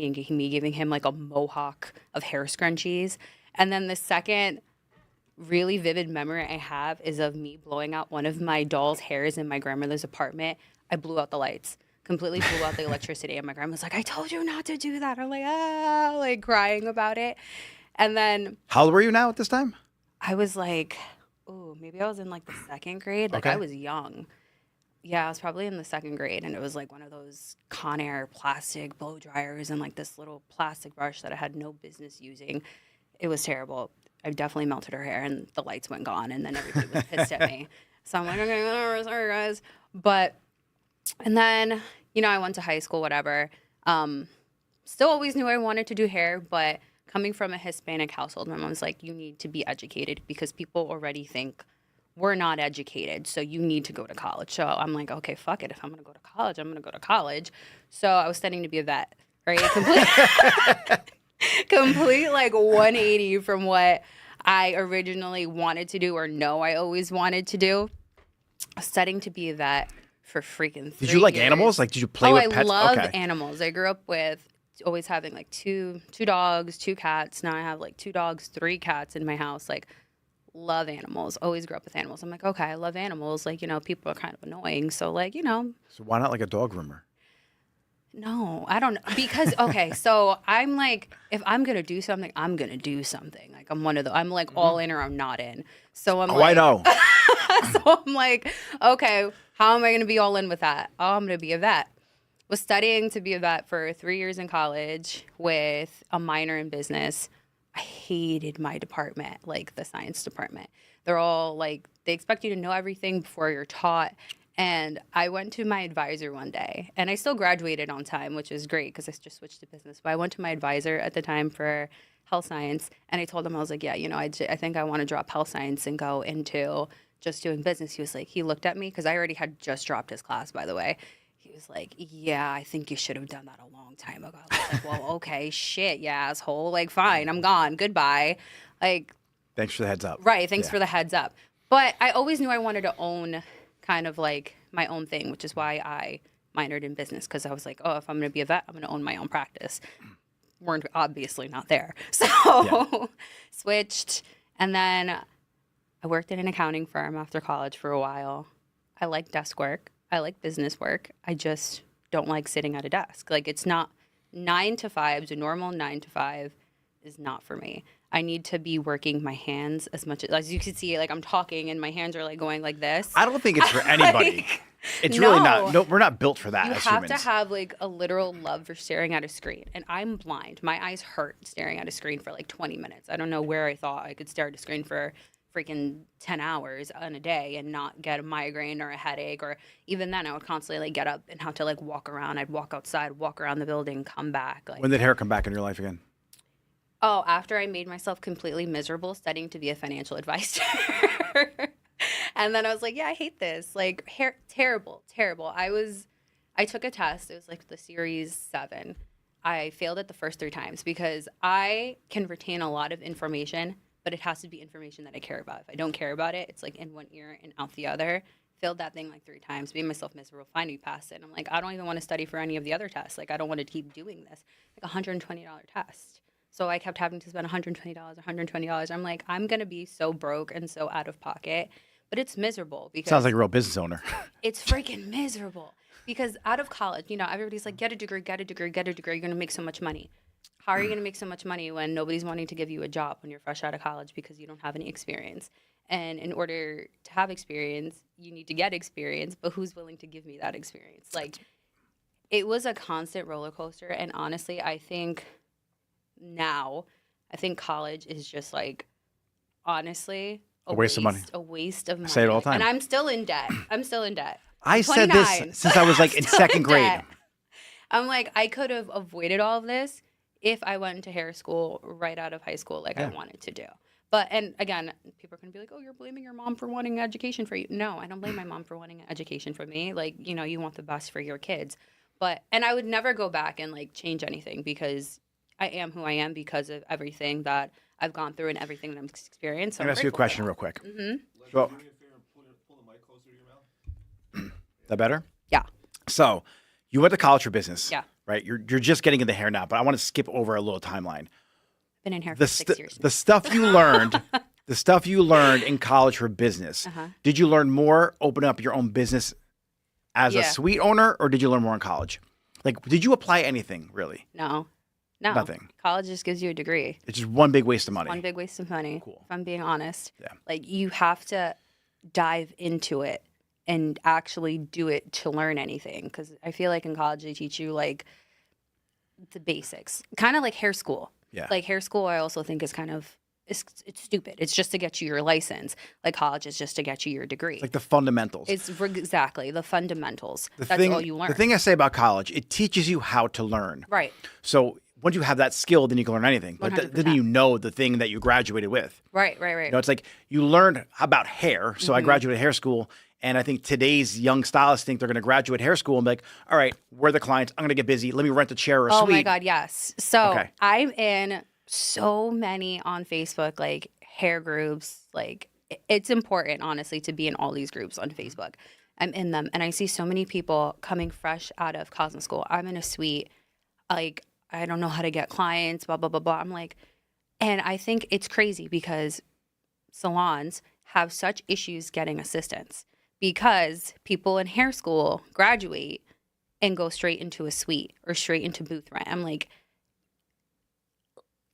and me giving him like a mohawk of hair scrunchies. And then the second really vivid memory I have is of me blowing out one of my doll's hairs in my grandmother's apartment. I blew out the lights, completely blew out the electricity. And my grandma's like, I told you not to do that. I'm like, ah, like crying about it. And then How old were you now at this time? I was like, oh, maybe I was in like the second grade. Like Okay. I was young. Yeah, I was probably in the second grade, and it was like one of those Conair plastic blow dryers and like this little plastic brush that I had no business using. It was terrible. I definitely melted her hair, and the lights went gone, and then everybody was pissed at me. So I'm like, okay, whatever, sorry guys. But and then I went to high school, whatever. Still always knew I wanted to do hair, but coming from a Hispanic household, my mom's like, you need to be educated because people already think we're not educated, so you need to go to college. So I'm like, okay, fuck it. If I'm going to go to college, I'm going to go to college. So I was studying to be a vet, right? Complete like 180 from what I originally wanted to do or know I always wanted to do. I was studying to be a vet for freaking 3 Did you like years. animals? Like, did you play with I pets? love Okay. animals. I grew up with always having like two dogs, 2 cats. Now I have like 2 dogs, 3 cats in my house. Like, love animals. Always grew up with animals. I'm like, okay, I love animals. Like, people are kind of annoying. So like, So why not like a dog groomer? no, I don't know. Because, okay, so I'm like, if I'm going to do something, I'm going to do something. Like, I'm one of the, I'm like all in or I'm not in. So I'm I know. so I'm like, okay, how am I going to be all in with that? Oh, I'm going to be a vet. Was studying to be a vet for 3 years in college with a minor in business. I hated my department, like the science department. They're all like, they expect you to know everything before you're taught. And I went to my advisor one day, and I still graduated on time, which is great because I just switched to business. But I went to my advisor at the time for health science, and I told him, I was like, yeah, I think I want to drop health science and go into just doing business. He was like, he looked at me because I already had just dropped his class, by the way. He was like, yeah, I think you should have done that a long time ago. I was like, well, okay, shit, you asshole. Like, fine, I'm gone. Goodbye. Like, Thanks for the heads up. right, thanks Yeah. for the heads up. But I always knew I wanted to own kind of like my own thing, which is why I minored in business, because I was like, oh, if I'm going to be a vet, I'm going to own my own practice. We're obviously not there. So switched. And then I worked in an accounting firm after college for a while. I like desk work. I like business work. I just don't like sitting at a desk. Like, it's not 9 to 5. The normal 9 to 5 is not for me. I need to be working my hands as much as you can see, like I'm talking and my hands are like going like this. I don't think it's for anybody. It's no. really not. No, we're not built for that You as have humans. to have like a literal love for staring at a screen. And I'm blind. My eyes hurt staring at a screen for like 20 minutes. I don't know where I thought I could stare at a screen for freaking 10 hours in a day and not get a migraine or a headache. Or even then I would constantly like get up and have to like walk around. I'd walk outside, walk around the building, come back. Like, When did hair come back in your life again? oh, after I made myself completely miserable studying to be a financial advisor. And then I was like, yeah, I hate this. Like, hair, terrible, terrible. I took a test. It was like the series 7. I failed it the first 3 times because I can retain a lot of information, but it has to be information that I care about. If I don't care about it, it's like in one ear and out the other. Failed that thing like 3 times, made myself miserable. Finally passed it. And I'm like, I don't even want to study for any of the other tests. Like, I don't want to keep doing this. Like a $120 test. So I kept having to spend $120. I'm like, I'm going to be so broke and so out of pocket. But it's miserable because Sounds like a real business owner. it's freaking miserable. Because out of college, everybody's like, get a degree. You're going to make so much money. How are you going to make so much money when nobody's wanting to give you a job when you're fresh out of college because you don't have any experience? And in order to have experience, you need to get experience. But who's willing to give me that experience? Like, it was a constant roller coaster. And honestly, I think college is just like, honestly, A waste of money. A waste of money. I say it all the time. And I'm still in debt. I said this since I was like in second grade. Debt. I'm like, I could have avoided all of this if I went into hair school right out of high school like I wanted to do. But, and again, people are going to be like, oh, you're blaming your mom for wanting education for you. No, I don't blame my mom for wanting education for me. Like, you want the best for your kids. But, and I would never go back and like change anything because I am who I am because of everything that I've gone through and everything that I've experienced. So I'm going to ask you a question real quick. Mm-hmm. So, Do me a favor and pull the mic closer to your mouth. that better? Yeah. So, you went to college for business. Yeah. right? You're just getting in the hair now, but I want to skip over a little timeline. Been in hair for 6 years. The stuff you learned, the stuff you learned in college for business. Did you learn more opening up your own business as a suite owner, or did you learn more in college? Like, did you apply anything really? No. Nothing. College just gives you a degree. It's just one big waste of money. One big waste of money. Cool. If I'm being honest. Yeah. Like, you have to dive into it and actually do it to learn anything. Because I feel like in college they teach you like the basics, kind of like hair school. Yeah. Like hair school, I also think is kind of it's stupid. It's just to get you your license. Like college is just to get you your degree. It's like the fundamentals. It's exactly the fundamentals. That's all you learn. The thing I say about college, it teaches you how to learn. Right. So once you have that skill, then you can learn anything. But that doesn't mean you know the thing that you graduated with. Right. You know, it's like you learned about hair. So I graduated hair school. And I think today's young stylists think they're going to graduate hair school and be like, all right, we're the clients. I'm going to get busy. Let me rent a chair or a suite. Oh my God, yes. So I'm in so many on Facebook, like hair groups. Like it's important, honestly, to be in all these groups on Facebook. I'm in them. And I see so many people coming fresh out of cosmet school. I'm in a suite. Like, I don't know how to get clients, blah, blah, blah, blah. I'm like, and I think it's crazy because salons have such issues getting assistants. Because people in hair school graduate and go straight into a suite or straight into booth rent. I'm like,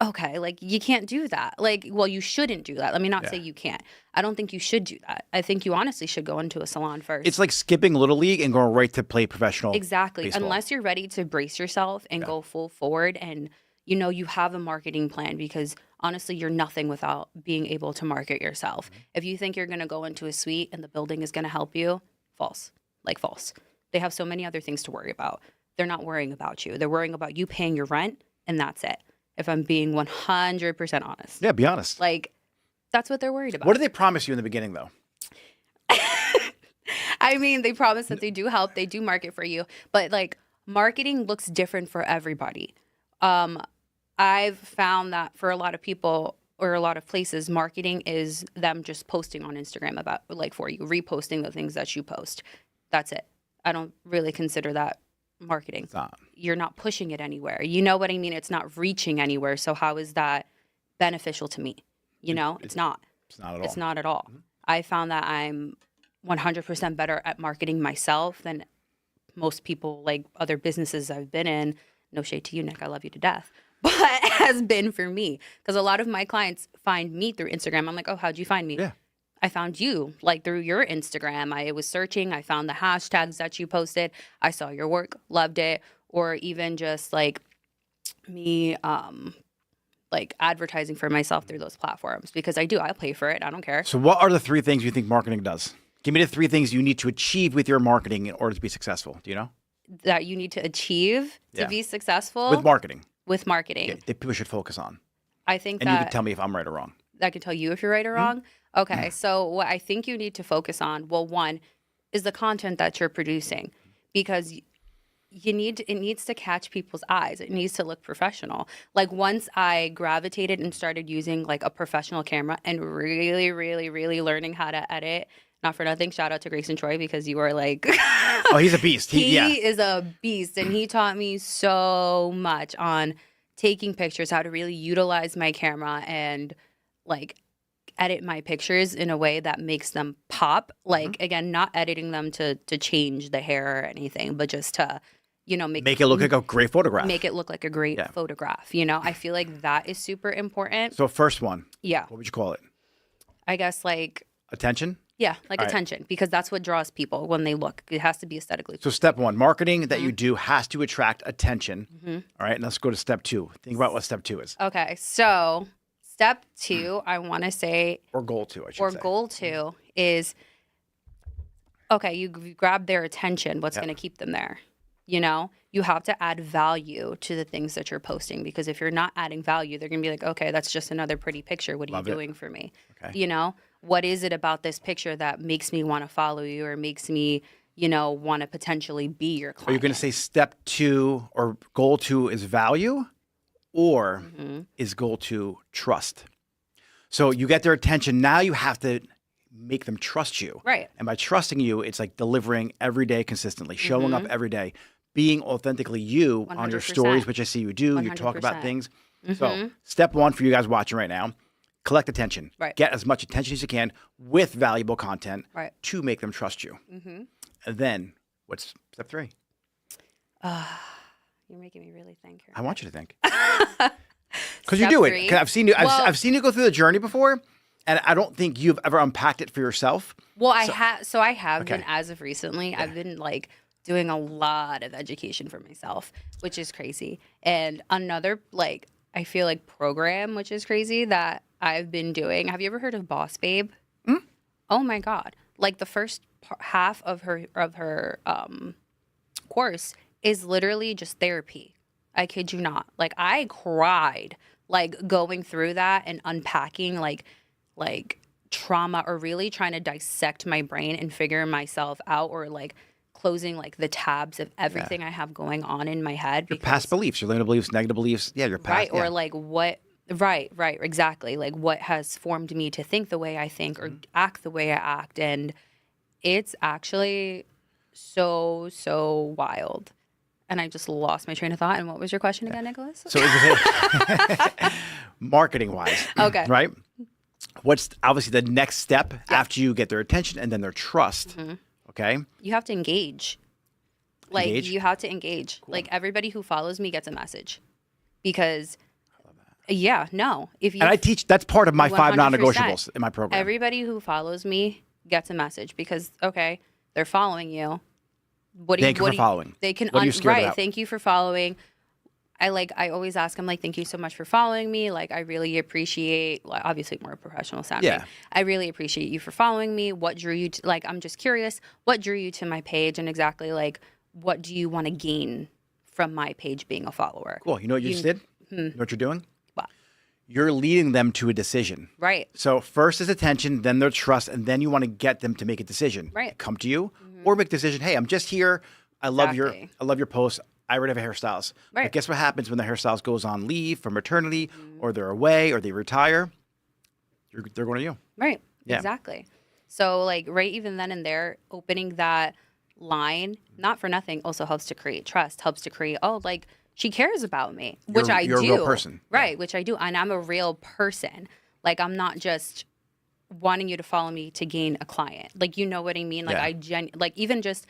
okay, like you can't do that. Like, well, you shouldn't do that. Let me not say you can't. I don't think you should do that. I think you honestly should go into a salon first. It's like skipping Little League and going right to play professional Exactly. baseball. Unless you're ready to brace yourself and go full forward and, you know, you have a marketing plan because honestly, you're nothing without being able to market yourself. If you think you're going to go into a suite and the building is going to help you, false. Like false. They have so many other things to worry about. They're not worrying about you. They're worrying about you paying your rent, and that's it. If I'm being 100% honest. Yeah, be honest. Like, that's what they're worried about. What did they promise you in the beginning, though? I mean, they promise that they do help. They do market for you. But, like, marketing looks different for everybody. I've found that for a lot of people or a lot of places, marketing is them just posting on Instagram about, like, for you, reposting the things that you post. That's it. I don't really consider that marketing. It's not. You're not pushing it anywhere. You know what I mean? It's not reaching anywhere. So how is that beneficial to me? You know, it's not. It's not at all. It's not at all. I found that I'm 100% better at marketing myself than most people, like other businesses I've been in. No shade to you, Nick. I love you to death. But has been for me. Because a lot of my clients find me through Instagram. I'm like, oh, how'd you find me? Yeah. I found you, like, through your Instagram. I was searching. I found the hashtags that you posted. I saw your work, loved it. Or even just, like, me, like, advertising for myself through those platforms. Because I do. I'll pay for it. I don't care. So what are the 3 things you think marketing does? Give me the 3 things you need to achieve with your marketing in order to be successful. Do you know? That you need to achieve to be successful? With marketing. With marketing. Yeah, that people should focus on. I think and that... you can tell me if I'm right or wrong. I can tell you if you're right or wrong? Okay, so what I think you need to focus on, well, one, is the content that you're producing. Because it needs to catch people's eyes. It needs to look professional. Like, once I gravitated and started using, like, a professional camera and really, really, really learning how to edit... Not for nothing, shout out to Grace and Troy because you are like... Oh, he's a beast. He is a beast, and he taught me so much on taking pictures, how to really utilize my camera and, like, edit my pictures in a way that makes them pop. Like, again, not editing them to change the hair or anything, but just to, you know, make it look like a great photograph. Make it look like a great photograph, you know? I feel like that is super important. So first one. Yeah. What would you call it? I guess, like... Attention? Yeah, like attention, because that's what draws people when they look. It has to be aesthetically. So step 1, marketing that you do has to attract attention. All right, and let's go to step 2. Think about what step 2 is. Okay, so step 2, I want to say... Or goal 2, I should say. Or goal 2 is, okay, you grab their attention. What's going to keep them there? You know? You have to add value to the things that you're posting, because if you're not adding value, they're going to be like, okay, that's just another pretty picture. What are you doing for me? Okay. You know? What is it about this picture that makes me want to follow you or makes me, you know, want to potentially be your client? Are you going to say step 2 or goal 2 is value, or is goal 2 trust? So you get their attention. Now you have to make them trust you. Right. And by trusting you, it's like delivering every day consistently, showing up every day, being authentically you on your stories, 100%. which I see you do. You talk about 100%. things. So step one for you guys watching right now, collect attention. Right. Get as much attention as you can with valuable content Right. to make them trust you. And then what's step 3? You're making me really think here. I want you to think. Because you Step do it. 3. 'Cause I've seen you. Well- I've seen you go through the journey before, and I don't think you've ever unpacked it for yourself. Well, I have Okay. been, as of recently, I've been like doing a lot of education for myself, which is crazy. And another, like, I feel like program, which is crazy, that I've been doing. Have you ever heard of Boss Babe? Oh my God. Like the first half of her course is literally just therapy. I kid you not. Like I cried like going through that and unpacking like trauma, or really trying to dissect my brain and figure myself out, or like closing like the tabs of everything I have going on in my head. Your past beliefs, your limited beliefs, negative beliefs. Yeah, your past. Right. Yeah. Or like what, right, exactly. Like what has formed me to think the way I think or act the way I act. And it's actually so wild. And I just lost my train of thought. And what was your question again, Nicholas? So marketing wise, Okay. right? What's obviously the next step after you get their attention and then their trust? Okay. You have to engage. Like Engage? you have to engage. Like everybody who follows me gets a message, because if you And I teach, that's part of my 5 100%. non-negotiables in my program. Everybody who follows me gets a message, because okay, they're following you. What do Thank you for following. They can What are you scared about? Thank you for following. I always ask them, like, thank you so much for following me. Like, I really appreciate, like, obviously more professional sounding. Yeah. I really appreciate you for following me. What drew you to, like, I'm just curious, what drew you to my page, and exactly like, what do you want to gain from my page being a follower? Cool. You know what you just did? You know what you're doing? What? You're leading them to a decision. Right. So first is attention, then their trust, and then you want to get them to make a decision. Right. Come to you or make a decision. Hey, I'm just here. I love your posts. I already have a hairstylist. Right. But guess what happens when the hairstylist goes on leave for maternity, or they're away, or they retire? They're going to you. Right. Yeah. Exactly. So like right even then and there, opening that line, not for nothing, also helps to create trust, helps to create, oh, like she cares about me, which I do. You're a real person. Right, which I do. And I'm a real person. Like I'm not just wanting you to follow me to gain a client. Like, you know what I mean? Like like even just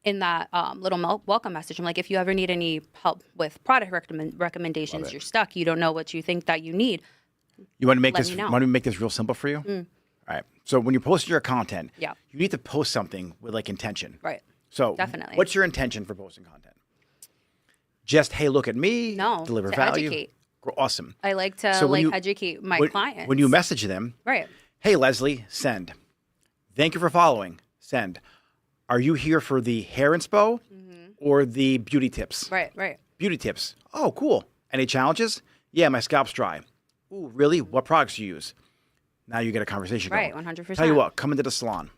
in that little welcome message, I'm like, if you ever need any help with product recommendations, you're stuck, you don't know what you think that you need. You want to make Let this? me know. Want to make this real simple for you? All right. So when you're posting your content, Yeah. you need to post something with like intention. Right. So Definitely. what's your intention for posting content? Just, hey, look at me. No, Deliver to value. educate. Awesome. I like to So when educate my clients. When you message them, Right. hey, Leslie, send. Thank you for following. Send. Are you here for the hair inspo or the beauty tips? Right. Beauty tips. Oh, cool. Any challenges? Yeah, my scalp's dry. Ooh, really? What products do you use? Now you get a conversation Right, going. 100%. Tell you what, come into the salon.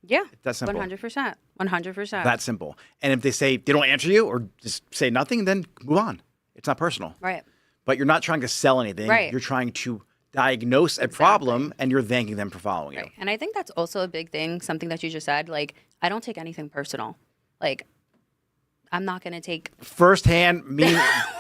Yeah. That simple. 100%. 100%. That simple. And if they say they don't answer you or just say nothing, then move on. It's not personal. Right. But you're not trying to sell anything. Right. You're trying to diagnose a problem, and you're thanking them for following you. Right. And I think that's also a big thing, something that you just said. Like, I don't take anything personal. Like, I'm not going to take... Firsthand, me,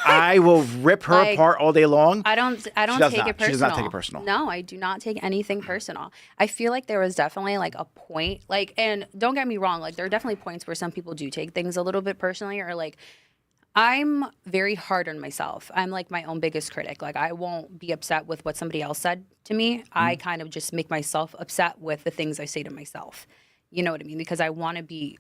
I will rip her Like, apart all day long. I don't does take not. it personal. She does not take it personal. No, I do not take anything personal. I feel like there was definitely like a point, like, and don't get me wrong, like there are definitely points where some people do take things a little bit personally, or like, I'm very hard on myself. I'm like my own biggest critic. Like I won't be upset with what somebody else said to me. I kind of just make myself upset with the things I say to myself. You know what I mean? Because I don't want to be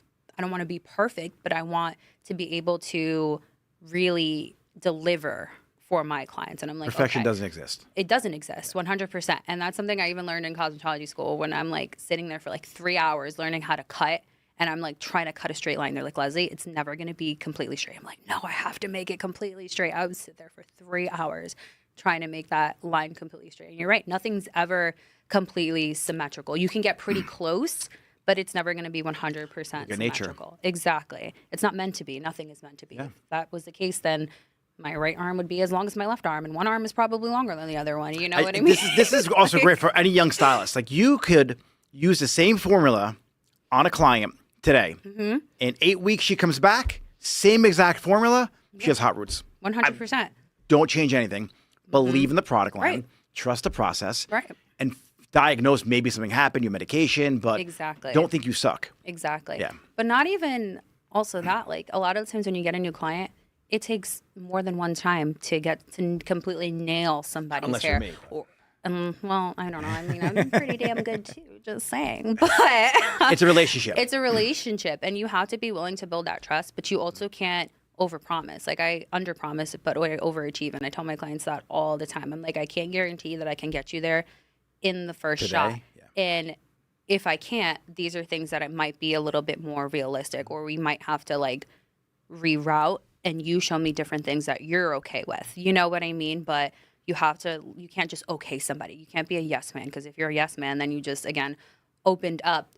perfect, but I want to be able to really deliver for my clients. And I'm like, Perfection okay. doesn't exist. It doesn't exist, 100%. And that's something I even learned in cosmetology school when I'm like sitting there for like 3 hours learning how to cut. And I'm like trying to cut a straight line. They're like, Leslie, it's never going to be completely straight. I'm like, no, I have to make it completely straight. I would sit there for 3 hours trying to make that line completely straight. And you're right. Nothing's ever completely symmetrical. You can get pretty close, but it's never going to be 100% Your nature. symmetrical. Exactly. It's not meant to be. Nothing is meant to be. Yeah. If that was the case, then my right arm would be as long as my left arm, and one arm is probably longer than the other one. You know what I mean? This is also great for any young stylist. Like you could use the same formula on a client today. In 8 weeks, she comes back. Same exact formula. She has hot roots. 100%. Don't change anything. Believe in the product line. Right. Trust the process. Right. And diagnose maybe something happened, your medication, but Exactly. don't think you suck. Exactly. Yeah. But not even also that, like a lot of the times when you get a new client, it takes more than one time to get to completely nail somebody's Unless hair. you're me. Well, I don't know. I mean, I'm pretty damn good too, just saying. But It's a relationship. it's a relationship, and you have to be willing to build that trust, but you also can't overpromise. Like I underpromise, but I overachieve, and I tell my clients that all the time. I'm like, I can't guarantee that I can get you there in the first shot. Yeah. And if I can't, these are things that it might be a little bit more realistic, or we might have to like reroute, and you show me different things that you're okay with. You know what I mean? But you can't just okay somebody. You can't be a yes man, because if you're a yes man, then you just, again, opened up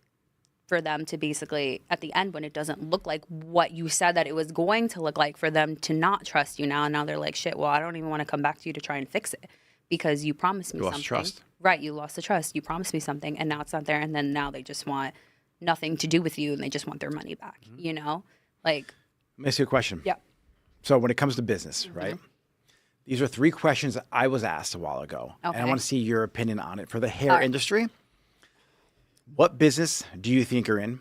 for them to basically, at the end, when it doesn't look like what you said that it was going to look like, for them to not trust you now. And now they're like, shit, well, I don't even want to come back to you to try and fix it because you promised me You lost something. trust. Right, you lost the trust. You promised me something, and now it's not there. And then now they just want nothing to do with you, and they just want their money back, you know? Like, Let me ask you a question. yeah. So when it comes to business, right? These are 3 questions that I was asked a while ago. And I Okay. want to see your opinion on it. For the hair All right. industry, what business do you think you're in?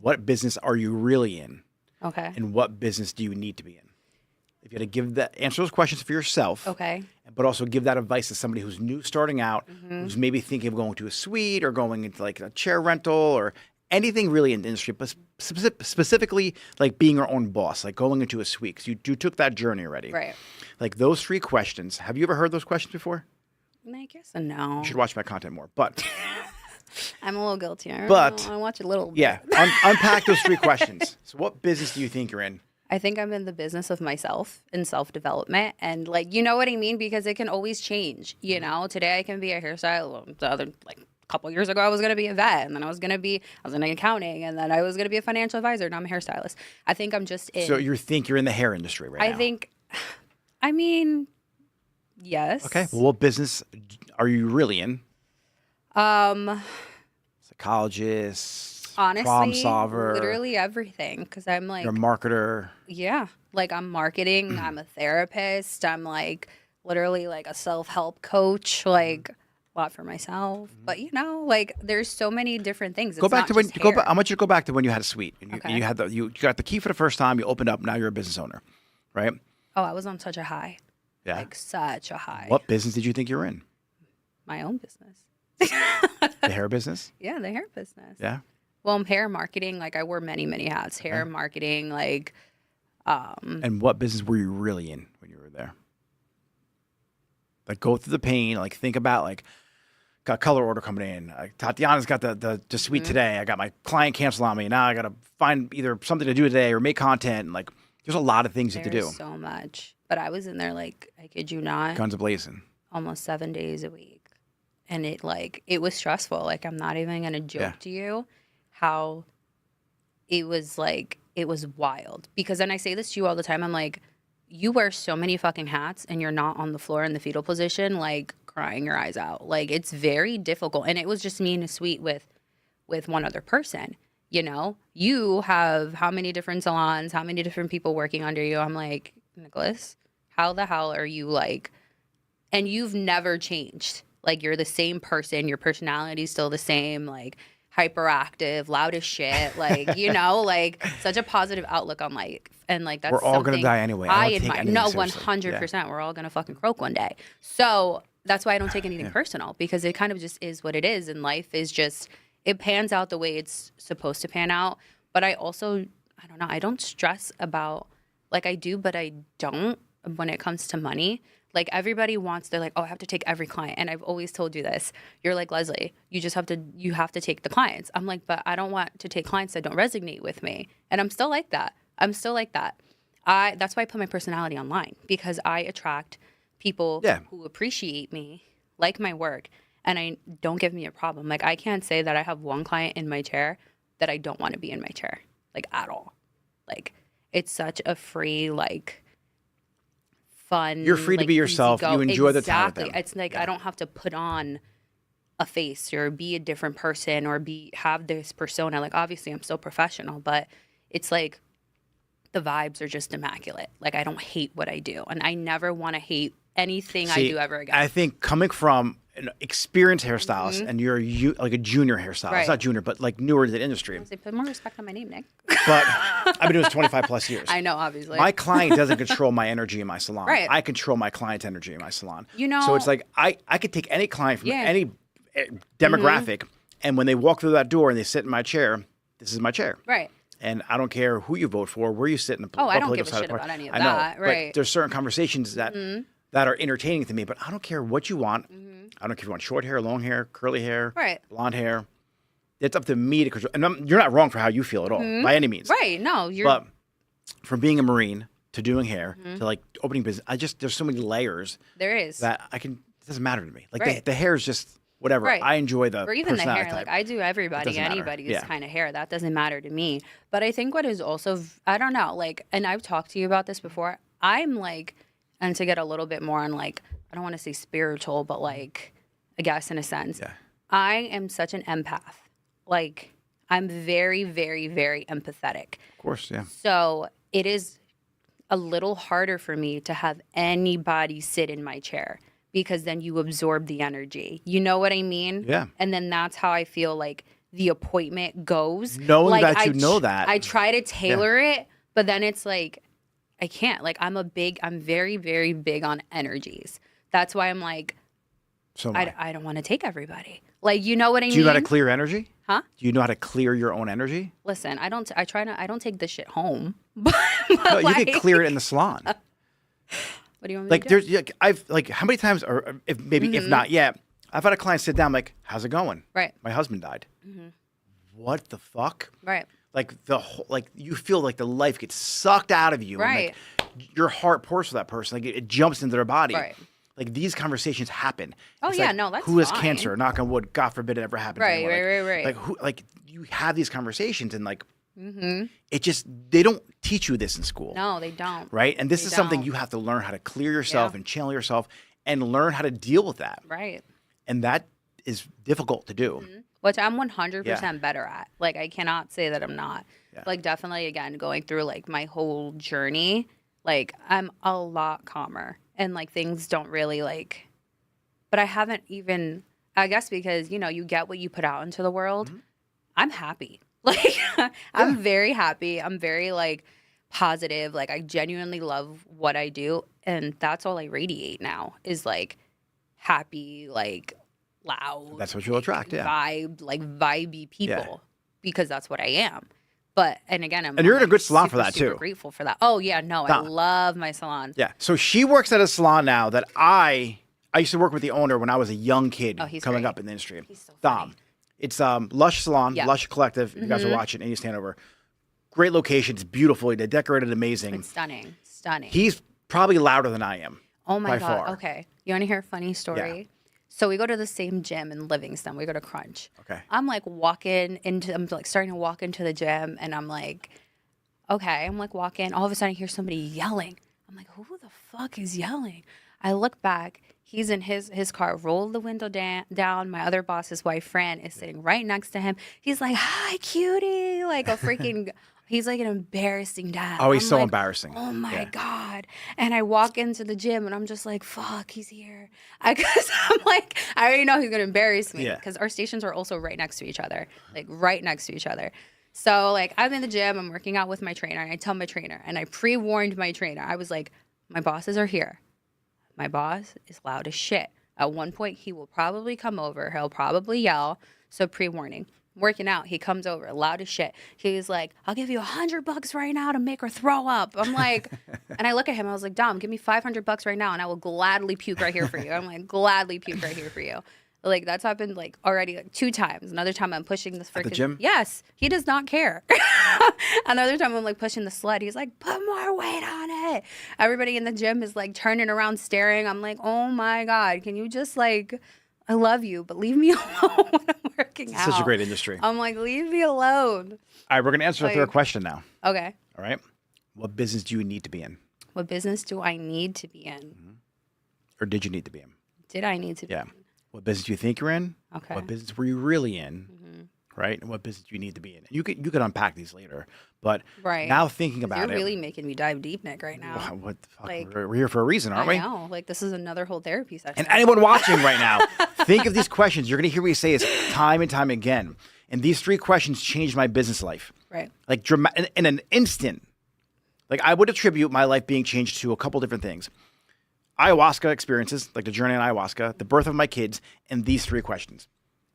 What business are you really in? Okay. And what business do you need to be in? If you had to give that, answer those questions for yourself, Okay. but also give that advice to somebody who's new starting out, who's maybe thinking of going to a suite or going into like a chair rental or anything really in the industry, but specifically like being your own boss, like going into a suite, because you took that journey already. Right. Like those 3 questions. Have you ever heard those questions before? I guess a no. You should watch my content more. But I'm a little guilty. But- I watch a little bit. yeah, unpack those 3 questions. So what business do you think you're in? I think I'm in the business of myself and self-development, and like, you know what I mean? Because it can always change, you know? Today I can be a hairstylist. The other, like, a couple years ago I was going to be a vet, and then I was in accounting, and then I was going to be a financial advisor. Now I'm a hairstylist. I think I'm just in. So you think you're in the hair industry right now? I mean, yes. Okay. Well, what business are you really in? Psychologist, Honestly, problem solver, literally everything. Because I'm like, you're a marketer. yeah, like I'm marketing. I'm a therapist. I'm like literally like a self-help coach. Like a lot for myself. But you know, like there's so many different things. Go back not to when just go hair. back. I want you to go back to when you had a suite and you, Okay. you had you got the key for the first time. You opened up. Now you're a business owner, right? Oh, I was on such a high. Yeah. Like such a high. What business did you think you were in? My own business. The hair business? Yeah, the hair business. Yeah. Well, hair marketing, like I wore many, many hats. Hair marketing, like And what business were you really in when you were there? Like go through the pain. Like think about like got a color order coming in. Tatiana's got the suite today. I got my client cancel on me. Now I got to find either something to do today or make content. And like there's a lot of things you have to do. there's so much. But I was in there like, I kid you not, Guns a-blazing. almost 7 days a week. And it was stressful. Like I'm not even gonna joke to you how it was wild. Because then I say this to you all the time. I'm like, you wear so many fucking hats and you're not on the floor in the fetal position, like crying your eyes out. Like it's very difficult. And it was just me in a suite with one other person. You know, you have how many different salons, how many different people working under you. I'm like, Nicholas, how the hell are you like, and you've never changed. Like you're the same person, your personality's still the same, like hyperactive, loud as shit, like, you know, like such a positive outlook on life. And like that's We're all gonna something die anyway. I I don't take admire. anything No, seriously. 100%. We're all gonna fucking croak one day. So that's why I don't take anything personal, because it kind of just is what it is. And life is just, it pans out the way it's supposed to pan out. But I also, I don't know, I don't stress about, like I do, but I don't when it comes to money. Like everybody wants, they're like, oh, I have to take every client. And I've always told you this. You're like, Leslie, you have to take the clients. I'm like, but I don't want to take clients that don't resonate with me. And I'm still like that. That's why I put my personality online, because I attract people who appreciate me, like my work, and I don't give me a problem. Like I can't say that I have one client in my chair that I don't want to be in my chair, like at all. Like it's such a free, like fun. You're free to like, be yourself. easy go. You enjoy the time with Exactly. them. It's like I don't have to put on a face or be a different person or have this persona. Like obviously I'm still professional, but it's like the vibes are just immaculate. Like, I don't hate what I do. And I never want to hate anything I See, do ever again. I think coming from an experienced hairstylist and you're like a junior hairstylist, Right. not junior, but like newer to the industry. They put more respect on my name, Nick. But I've been doing this 25 plus years. I know, obviously. My client doesn't control my energy in my salon. Right. I control my client's energy in my salon. You know- so it's like I could take any client from Yeah. any demographic, and when they walk through that door and they sit in my chair, this is my chair. Right. And I don't care who you vote for, where you sit in the Oh, I don't political give a side of shit the party. about any of I know, that, right. But there's certain conversations that that are entertaining to me, but I don't care what you want. I don't care if you want short hair, long hair, curly hair, Right. blonde hair. It's up to me to control. And you're not wrong for how you feel at all, by any means. Right. No, you're But from being a Marine to doing hair to like opening business, there's so many layers there is. that it doesn't matter to me. Like Right. the hair is just whatever. Right. I enjoy the or even the personality hair. type. Like, I do everybody, doesn't matter. anybody's Yeah. kind of hair. That doesn't matter to me. But I think what is also, I don't know, like, and I've talked to you about this before. I'm like, and to get a little bit more on like, I don't want to say spiritual, but like, I guess in a sense, Yeah. I am such an empath. Like, I'm very, very, very empathetic. Of course, yeah. So it is a little harder for me to have anybody sit in my chair because then you absorb the energy. You know what I mean? Yeah. And then that's how I feel like the appointment goes. Knowing like, that I you know that. I try to tailor it, but then it's like, I can't. Like, I'm very, very big on energies. That's why I'm like, So am I. I don't want to take everybody. Like, you know what I mean? Do you know how to clear energy? Huh? Do you know how to clear your own energy? Listen, I don't take this shit home. No, you can clear it in the salon. What do you want me Like to do? there's like I've like how many times or if maybe if not yet, I've had a client sit down like, how's it going? Right. My husband died. What the fuck? Right. Like the whole, like you feel like the life gets sucked out of you. Right. And like your heart pours for that person. Like it jumps into their body. Right. Like these conversations happen. Oh, It's yeah, like, no, that's who has fine. cancer? Knock on wood. God forbid it ever happens. to Right, anyone. right, Like- right. Like who? Like you have these conversations and like it just they don't teach you this in school. No, they don't. Right. And this They is something don't. you have to learn how to clear yourself Yeah. and channel yourself and learn how to deal with that. Right. And that is difficult to do. Which I'm 100% better at. Like, I cannot say that I'm not. Yeah. Like, definitely, again, going through, like, my whole journey, like, I'm a lot calmer. And, like, things don't really, like... But I haven't even... I guess because, you know, you get what you put out into the world. I'm happy. Like, I'm very happy. I'm very, like, positive. Like, I genuinely love what I do. And that's all I radiate now is, like, happy, like... loud. That's what you'll attract, yeah. Vibe, like vibey people, because that's what I am. But and again, I'm And you're in a like, good salon super, for that, super too. Grateful for that. Oh yeah, no, I Dom. love my salon. Yeah. So she works at a salon now that I used to work with the owner when I was a young kid Oh, he's coming great. up in the industry. He's so Dom. funny. It's Lush Salon, Yeah. Lush Collective. If you guys are watching, and you stand over. Great location. It's beautiful. They decorated amazing. It's stunning, stunning. He's probably louder than I am. Oh my by god. far. Okay, you want to hear a funny story? So we go to the same gym in Livingston. We go to Crunch. Okay. I'm like starting to walk into the gym, and I'm like, okay, I'm like walking. All of a sudden, I hear somebody yelling. I'm like, who the fuck is yelling? I look back. He's in his car, rolled the window down. My other boss's wife, Fran, is sitting right next to him. He's like, hi, cutie. Like a freaking, he's like an embarrassing dad. Oh, he's I'm so like, embarrassing. Oh my Yeah. God. And I walk into the gym and I'm just like, fuck, he's here. Because I'm like, I already know he's going to embarrass me. Yeah. Because our stations are also right next to each other. Like right next to each other. So like I'm in the gym, I'm working out with my trainer, and I tell my trainer, and I pre-warned my trainer. I was like, my bosses are here. My boss is loud as shit. At one point, he will probably come over. He'll probably yell. So pre-warning. Working out, he comes over, loud as shit. He's like, I'll give you $100 right now to make her throw up. I'm like, and I look at him, I was like, Dom, give me $500 right now and I will gladly puke right here for you. I'm like, gladly puke right here for you. Like, that's happened like already like 2 times. Another time I'm pushing this freaking... At the gym? Yes. He does not care. Another time I'm like pushing the sled. He's like, put more weight on it. Everybody in the gym is like turning around staring. I'm like, oh my God, can you just like... I love you, but leave me alone when I'm working out. Such a great industry. I'm like, leave me alone. All right, we're going to answer the third Like- question now. Okay. All right. What business do you need to be in? What business do I need to be in? Or did you need to be in? Did I need to be Yeah. in? What business do you think you're in? Okay. What business were you really in? right? And what business do you need to be in? And you could unpack these later, but Right. now thinking about You're it, really making me dive deep, Nick, right now. wow, what the fuck? Like, We're here for a reason, aren't we? I know. Like, this is another whole therapy session. And anyone watching right now, think of these questions. You're going to hear me say this time and time again. And these 3 questions changed my business life. Right. Like in an instant. Like I would attribute my life being changed to a couple different things. Ayahuasca experiences, like the journey on ayahuasca, the birth of my kids, and these 3 questions.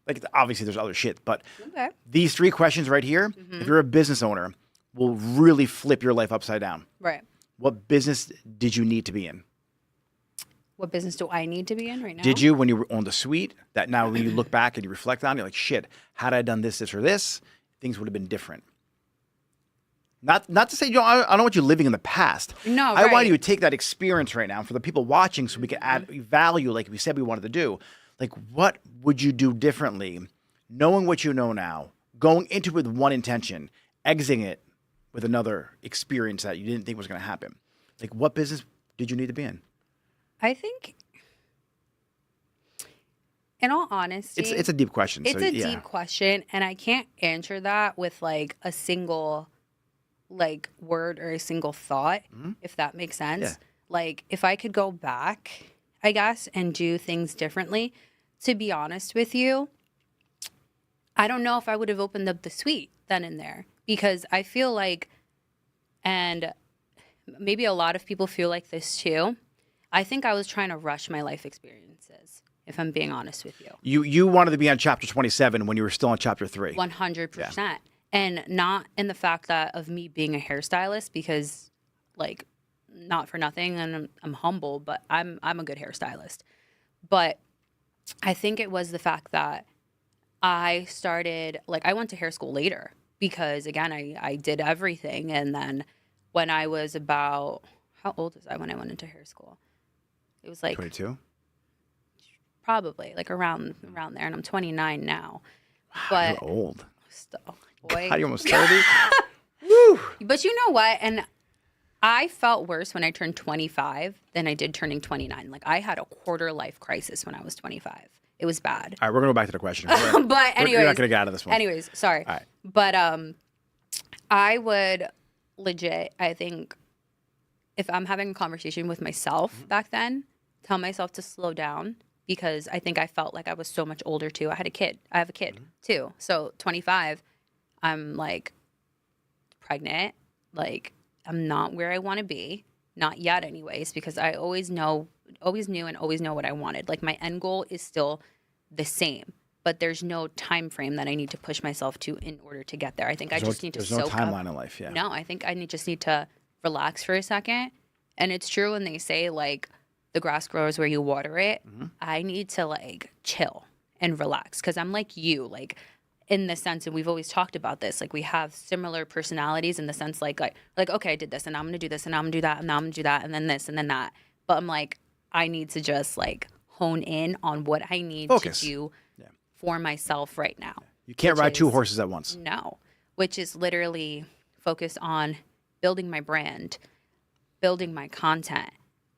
Like obviously there's other shit, but Okay. these 3 questions right here, if you're a business owner, will really flip your life upside down. Right. What business did you need to be in? What business do I need to be in right now? Did you, when you owned a suite, that now when you look back and you reflect on it, you're like, shit, had I done this, or this, things would have been different. Not to say, I don't want you living in the past. No, I want right. you to take that experience right now for the people watching so we can add value like we said we wanted to do. Like, what would you do differently, knowing what you know now, going into it with one intention, exiting it with another experience that you didn't think was going to happen? Like, what business did you need to be in? I think, in all honesty, It's a deep question. it's so, a yeah. deep question, and I can't answer that with like a single like word or a single thought, if that makes sense. Yeah. Like if I could go back, I guess, and do things differently, to be honest with you, I don't know if I would have opened up the suite then and there, because I feel like, and maybe a lot of people feel like this too, I think I was trying to rush my life experiences, if I'm being honest with you. You wanted to be on chapter 27 when you were still on chapter 3. 100%. And not in the fact that of me being a hairstylist, because like, not for nothing, and I'm humble, but I'm a good hairstylist. But I think it was the fact that I started, like, I went to hair school later because, again, I did everything. And then when I was about, how old was I when I went into hair school? It was like 22? probably like around there, and I'm 29 now. Wow, But you're old. still, boy. God, you're almost 30? Woo! But you know what? And I felt worse when I turned 25 than I did turning 29. Like, I had a quarter life crisis when I was 25. It was bad. All right, we're going to go back to the question. But anyways, you're not going to get out of this one. Anyways, sorry. All right. But I would legit, I think, if I'm having a conversation with myself back then, tell myself to slow down, because I think I felt like I was so much older too. I had a kid. I have a kid too. So 25, I'm like pregnant. Like, I'm not where I want to be. Not yet anyways, because I always knew and always know what I wanted. Like, my end goal is still the same, but there's no time frame that I need to push myself to in order to get there. I think I just need to soak up. There's no timeline in life, yeah. No, I think I just need to relax for a second. And it's true when they say, like, the grass grows where you water it. I need to, like, chill and relax, because I'm like you, like, in the sense, and we've always talked about this, like, we have similar personalities in the sense, like okay, I did this, and I'm gonna do this, and I'm gonna do that, and now I'm gonna do that, and then this, and then that. But I'm like, I need to just, like, hone in on what I need Focus. to do for myself right now. You can't ride 2 horses at once. No, which is literally focus on building my brand, building my content,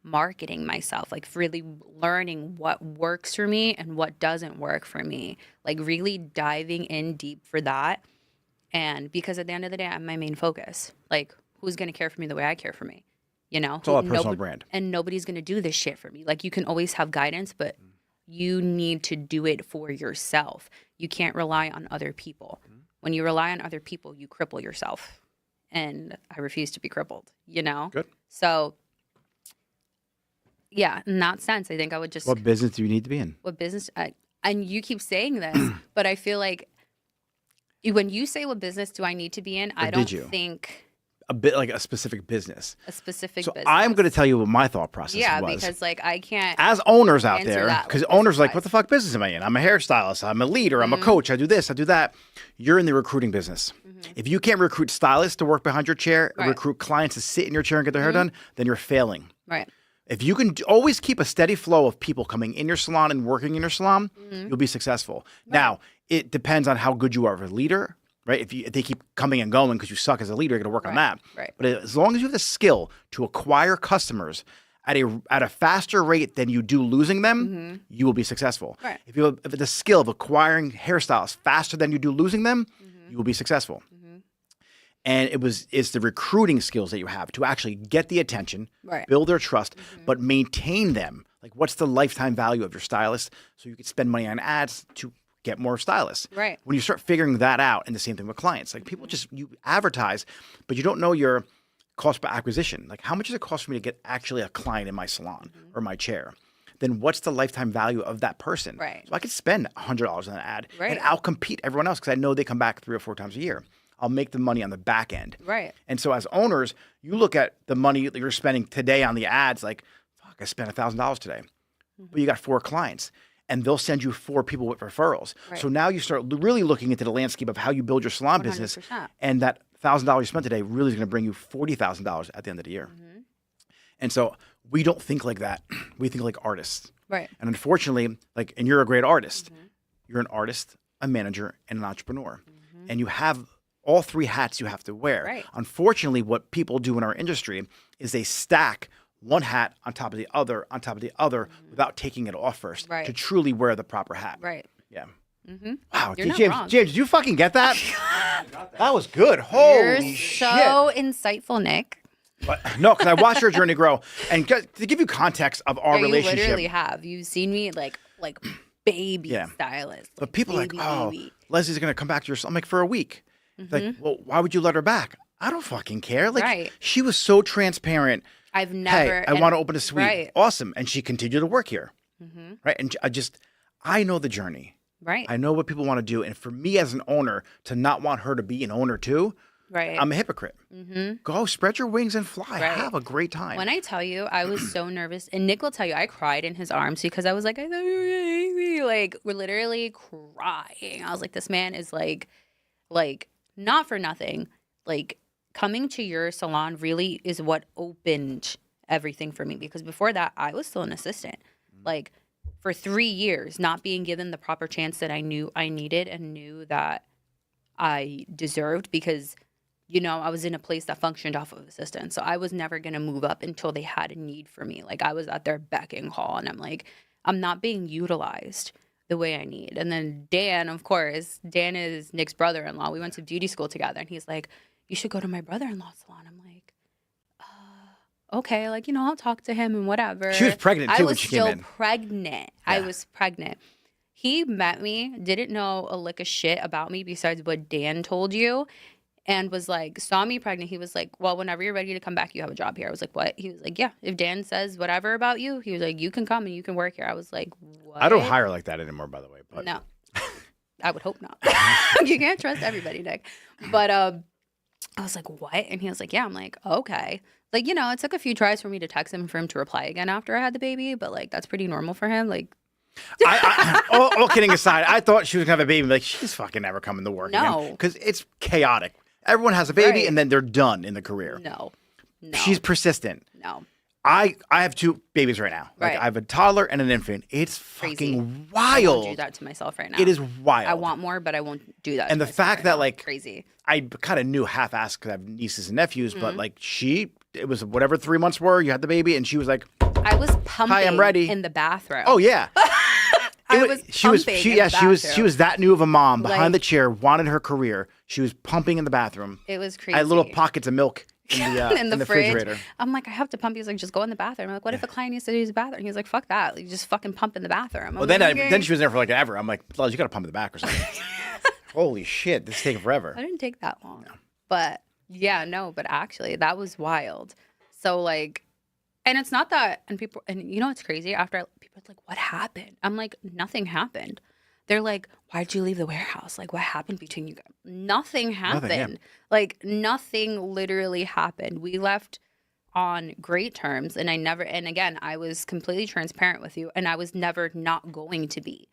marketing myself, like really learning what works for me and what doesn't work for me, like really diving in deep for that. And because at the end of the day, I'm my main focus. Like, who's going to care for me the way I care for me? You know? It's all a personal brand. And nobody's going to do this shit for me. Like, you can always have guidance, but you need to do it for yourself. You can't rely on other people. When you rely on other people, you cripple yourself. And I refuse to be crippled, you know? Good. So, yeah, in that sense, I think I would just... What business do you need to be in? What business... and you keep saying this, but I feel like when you say what business do I need to be in, I don't think... A bit like a specific business. A specific So business. I'm going to tell you what my thought process was. Yeah, because, like, I can't... As owners out answer there, that because with owners are like, surprise. what the fuck business am I in? I'm a hairstylist. I'm a leader. I'm a coach. I do this. I do that. You're in the recruiting business. If you can't recruit stylists to work behind your chair, Right. recruit clients to sit in your chair and get their hair done, then you're failing. Right. If you can always keep a steady flow of people coming in your salon and working in your salon, you'll be successful. Now, it depends on how good you are as a leader, right? If they keep coming and going because you suck as a leader, you're going to work on that. Right. But as long as you have the skill to acquire customers at a faster rate than you do losing them, you will be successful. Right. If you have the skill of acquiring hairstyles faster than you do losing them, you will be successful. And it's the recruiting skills that you have to actually get the attention, build their trust, but maintain them. Like, what's the lifetime value of your stylist so you can spend money on ads to get more stylists. Right. When you start figuring that out, and the same thing with clients, like people you advertise, but you don't know your cost per acquisition. Like, how much does it cost for me to get actually a client in my salon or my chair? Then what's the lifetime value of that person? Right. So I could spend $100 on an ad and Right. outcompete everyone else because I know they come back 3 or 4 times a year. I'll make the money on the back end. Right. And so as owners, you look at the money that you're spending today on the ads, like, fuck, I spent $1,000 today. But you got 4 clients. And they'll send you 4 people with referrals. Right. So now you start really looking into the landscape of how you build your salon business. 100%. And that $1,000 you spent today really is going to bring you $40,000 at the end of the year. And so we don't think like that. We think like artists. Right. And unfortunately, like, and you're a great artist. You're an artist, a manager, and an entrepreneur. And you have all 3 hats you have to wear. Right. Unfortunately, what people do in our industry is they stack one hat on top of the other, on top of the other, without taking it off first Right. to truly wear the proper hat. Right. Yeah. Mm-hmm. Wow. You're not James, wrong. James, did you fucking get that? That was good. Holy You're shit. so insightful, Nick. But, no, because I watched your journey grow. And to give you context of our Yeah, you relationship. literally have. You've seen me like baby Yeah. stylist. But people are like, baby, oh, baby. Leslie's going to come back to your salon. I'm like, for a week. Like, well, why would you let her back? I don't fucking care. Like, Right. she was so transparent. I've never. Hey, I want to open a suite. Right. Awesome. And she continued to work here. Right. And I know the journey. Right. I know what people want to do. And for me as an owner to not want her to be an owner too, Right. I'm a hypocrite. Go spread your wings and fly. Right. Have a great time. When I tell you, I was so nervous, and Nick will tell you, I cried in his arms because I was like, I thought you were gonna hate me. Like, we're literally crying. I was like, this man is like, not for nothing. Like, coming to your salon really is what opened everything for me, because before that, I was still an assistant. Like, for 3 years, not being given the proper chance that I knew I needed and knew that I deserved, because I was in a place that functioned off of assistance. So I was never going to move up until they had a need for me. Like, I was at their beck and call, and I'm like, I'm not being utilized the way I need. And then Dan, of course, Dan is Nick's brother-in-law. We went to beauty school together, and he's like, you should go to my brother-in-law's salon. I'm like, okay, like, I'll talk to him and whatever. She was pregnant too when she came in. I was still pregnant. I was pregnant. He met me, didn't know a lick of shit about me besides what Dan told you, and was like, saw me pregnant. He was like, well, whenever you're ready to come back, you have a job here. I was like, what? He was like, yeah, if Dan says whatever about you, he was like, you can come and you can work here. I was like, what? I don't hire like that anymore, by the way. But No. I would hope not. You can't trust everybody, Nick. But I was like, what? And he was like, yeah. I'm like, okay. Like, it took a few tries for me to text him for him to reply again after I had the baby, but like, that's pretty normal for him. Like, all kidding aside, I thought she was going to have a baby. Like, she's fucking never coming to work No. because it's chaotic. Everyone has a baby Right. and then they're done in the career. no. She's persistent. No. I have 2 babies right now. Like, Right. I have a toddler and an infant. It's Crazy. fucking I won't do wild. that to myself right now. It is wild. I want more, but I won't do that. And to the myself fact right that, now. like, crazy. I kind of knew half-assed because I have nieces and nephews, Mm-hmm. but like it was whatever 3 months were, you had the baby, and she was like, I was pumping I'm ready. in the bathroom. oh yeah. I was she was pumping she in yeah the she was bathroom. she was that new of a mom behind Like- the chair, wanted her career. She was pumping in the bathroom. It was crazy. I had little pockets of milk in the in the refrigerator. fridge. I'm like, I have to pump. He's like, just go in the bathroom. I'm like, what if a client needs to use the bathroom? He's like, fuck that. Like, just fucking pump in the bathroom. I'm Well, like, then okay. then she was there for like ever. I'm like, "Les, you got to pump in the back or something." Holy shit, this is taking forever. I didn't take that long. But yeah, no, but actually that was wild. So like, and it's not that, and people, and it's crazy after people are like, what happened? I'm like, nothing happened. They're like, why'd you leave the warehouse? Like, what happened between you guys? Nothing happened. yeah. Like, nothing literally happened. We left on great terms, and again, I was completely transparent with you, and I was never not going to be,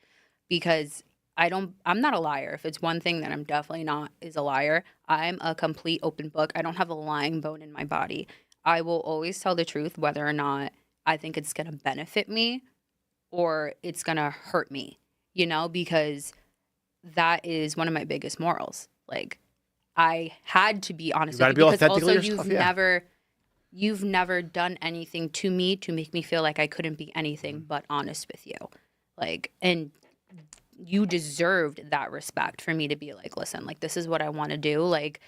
because I'm not a liar. If it's one thing that I'm definitely not, is a liar. I'm a complete open book. I don't have a lying bone in my body. I will always tell the truth, whether or not I think it's going to benefit me or it's going to hurt me, because that is one of my biggest morals. Like, I had to be honest You gotta with you, be because authentic also with yourself, you've yeah. never you've never done anything to me to make me feel like I couldn't be anything but honest with you. Like, and you deserved that respect for me to be like, listen, like, this is what I want to do. Like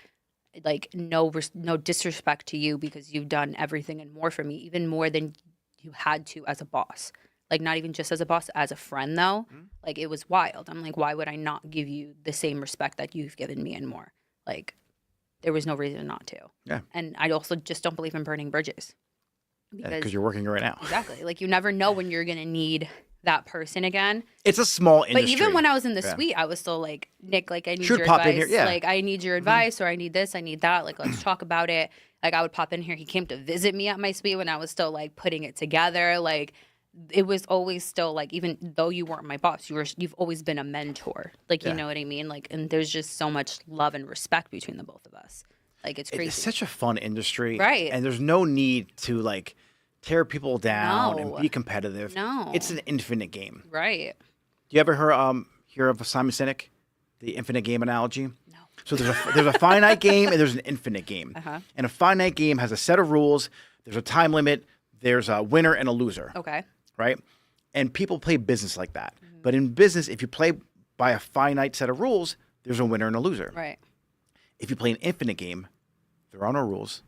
no disrespect to you because you've done everything and more for me, even more than you had to as a boss. Like, not even just as a boss, as a friend, though. Like, it was wild. I'm like, why would I not give you the same respect that you've given me and more? Like, there was no reason not to. Yeah. And I also just don't believe in burning bridges. Because you're working right now. Exactly. Like, you never know when you're going to need that person again. It's a small industry. But even when I was in the suite, I was still like, Nick, like, I need Should your pop advice. in here. Yeah. Like, I need your advice, or I need this, I need that. Like, let's talk about it. Like, I would pop in here. He came to visit me at my suite when I was still like putting it together. Like, it was always still like, even though you weren't my boss, you've always been a mentor. Like, you know what I mean? Like, and there's just so much love and respect between the both of us. Like, it's crazy. It's such a fun industry. Right. And there's no need to like tear people down and No. be competitive. No. It's an infinite game. Right. Do you ever hear of Simon Sinek, the infinite game analogy? No. So there's a finite game and there's an infinite game. And a finite game has a set of rules. There's a time limit. There's a winner and a loser. Okay. Right? And people play business like that. But in business, if you play by a finite set of rules, there's a winner and a loser. Right. If you play an infinite game, there are no rules.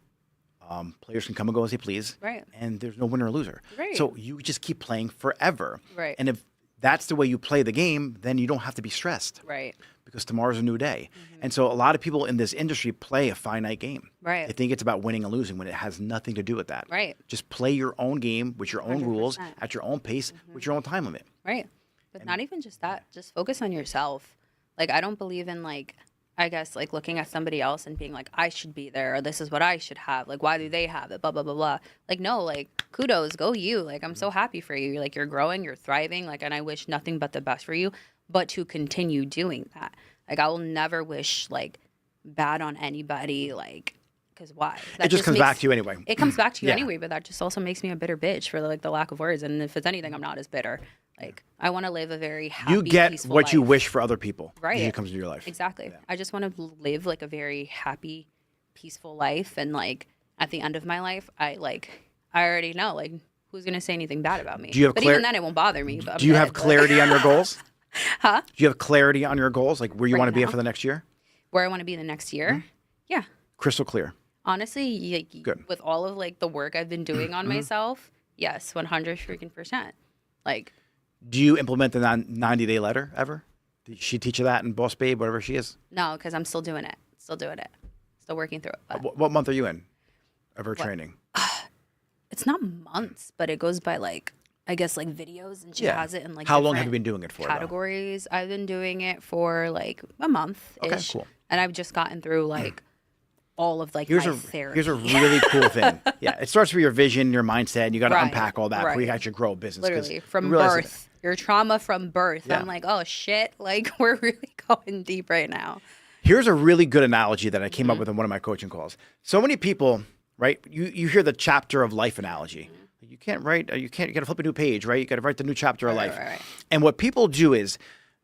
Players can come and go as they please. Right. And there's no winner or loser. Right. So you just keep playing forever. Right. And if that's the way you play the game, then you don't have to be stressed. Right. Because tomorrow's a new day. And so a lot of people in this industry play a finite game. Right. They think it's about winning and losing when it has nothing to do with that. Right. Just play your own game with your own rules 100%. at your own pace with your own time limit. Right. But not even just that. Just focus on yourself. Like, I don't believe in, like, I guess, like, looking at somebody else and being like, I should be there, or this is what I should have. Like, why do they have it? Blah, blah, blah, blah. Like, no, like, kudos, go you. Like, I'm so happy for you. Like, you're growing, you're thriving. Like, and I wish nothing but the best for you, but to continue doing that. Like, I will never wish, like, bad on anybody, like, because why? It just comes back to you anyway. It comes back to you Yeah. anyway, but that just also makes me a bitter bitch for, like, the lack of words. And if it's anything, I'm not as bitter. Like, I want to live a very happy, You get peaceful what you life. wish for other people. Right. When it comes into your life. Exactly. I just want to live, like, a very happy, peaceful life. And, like, at the end of my life, I already know, like, who's going to say anything bad about me. Do you have but even then, it won't bother me. But I'm Do you dead, have but- clarity on your goals? Huh? Do you have clarity on your goals? Like where you Right want to be at now? for the next year? Where I want to be the next year? Yeah. Crystal clear. Honestly, like, Good. with all of, like, the work I've been doing on myself, yes, 100%. Like, Do you implement the 90-day letter ever? Did she teach you that in Boss Babe, whatever she is? no, because I'm still doing it. Still working through it. But What month are you in of her training? it's not months, but it goes by, like, I guess, like, videos, and she has it in, like, How long have you different been doing it for? though? categories. I've been doing it for, like, a month ish. Okay, cool. And I've just gotten through, like, all of, like, Here's my a therapy. here's a really cool thing. Yeah, it starts with your vision, your mindset, and you got to Right, unpack all that before you right. actually grow a business. 'cause Literally you from realize that- birth, your trauma from birth. Yeah. I'm like, oh shit, like, we're really going deep right now. Here's a really good analogy that I came Mm-hmm. up with in one of my coaching calls. So many people, right? You hear the chapter of life analogy. You can't write. You got to flip a new page, right? You got to write the new chapter of life. right. And what people do is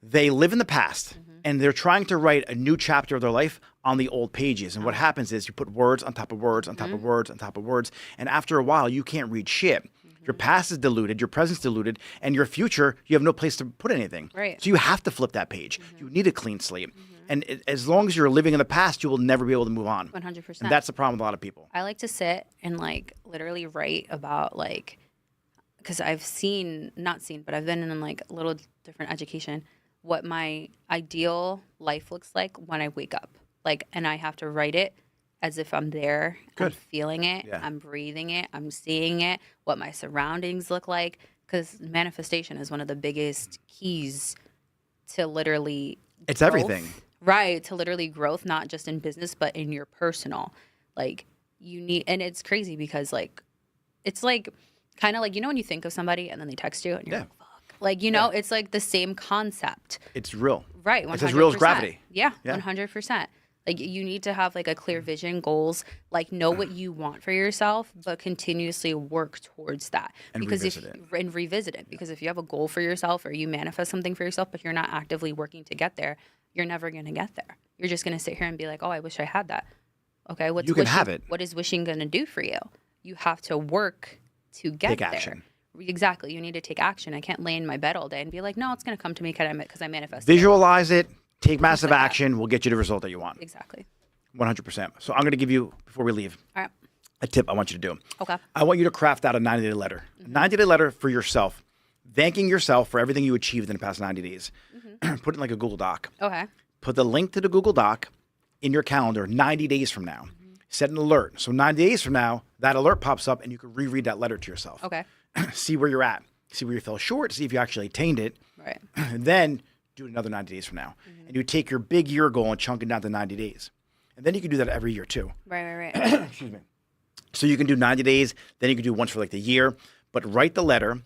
they live in the past and they're trying to write a new chapter of their life on the old pages. And what happens is you put words on top of words on top of words on top of words. And after a while, you can't read shit. Your past is diluted, your present's diluted, and your future, you have no place to put anything. Right. So you have to flip that page. You need a clean slate. And as long as you're living in the past, you will never be able to move on. 100%. And that's the problem with a lot of people. I like to sit and, like, literally write about, like, because I've but I've been in, like, a little different education, what my ideal life looks like when I wake up. Like, and I have to write it as if I'm there. I'm Good. feeling it. Yeah. I'm breathing it. I'm seeing it, what my surroundings look like. Because manifestation is one of the biggest keys to literally It's growth. everything. Right. To literally growth, not just in business, but in your personal. Like, you need, and it's crazy because, like, it's like kind of like, you know, when you think of somebody and then they text you and you're Yeah. like, fuck. Like, you know, it's like the same concept. It's real. Right. 100%. It's as real as gravity. Yeah. Yeah. 100%. Like, you need to have, like, a clear vision, goals, like, know what you want for yourself, but continuously work towards that. And because revisit it. And revisit it. Because if you have a goal for yourself or you manifest something for yourself, but you're not actively working to get there, you're never going to get there. You're just going to sit here and be like, oh, I wish I had that. Okay. You can wishing, have it. What is wishing going to do for you? you have to work to get Take there. action. Exactly. You need to take action. I can't lay in my bed all day and be like, no, it's going to come to me because I manifested. Visualize it. Take massive like that. action. We'll get you the result that you want. Exactly. 100%. So I'm going to give you, before we leave, All right. a tip I want you to do. Okay. I want you to craft out a 90-day letter. A 90-day letter for yourself, thanking yourself for everything you achieved in the past 90 days. Put it in like a Google Doc. Okay. Put the link to the Google Doc in your calendar 90 days from now. Set an alert. So 90 days from now, that alert pops up and you can reread that letter to yourself. Okay. See where you're at. See where you fell short. See if you actually attained it. Right. And then do it another 90 days from now. And you take your big year goal and chunk it down to 90 days. And then you can do that every year too. Right. Excuse me. So you can do 90 days. Then you can do once for like the year. But write the letter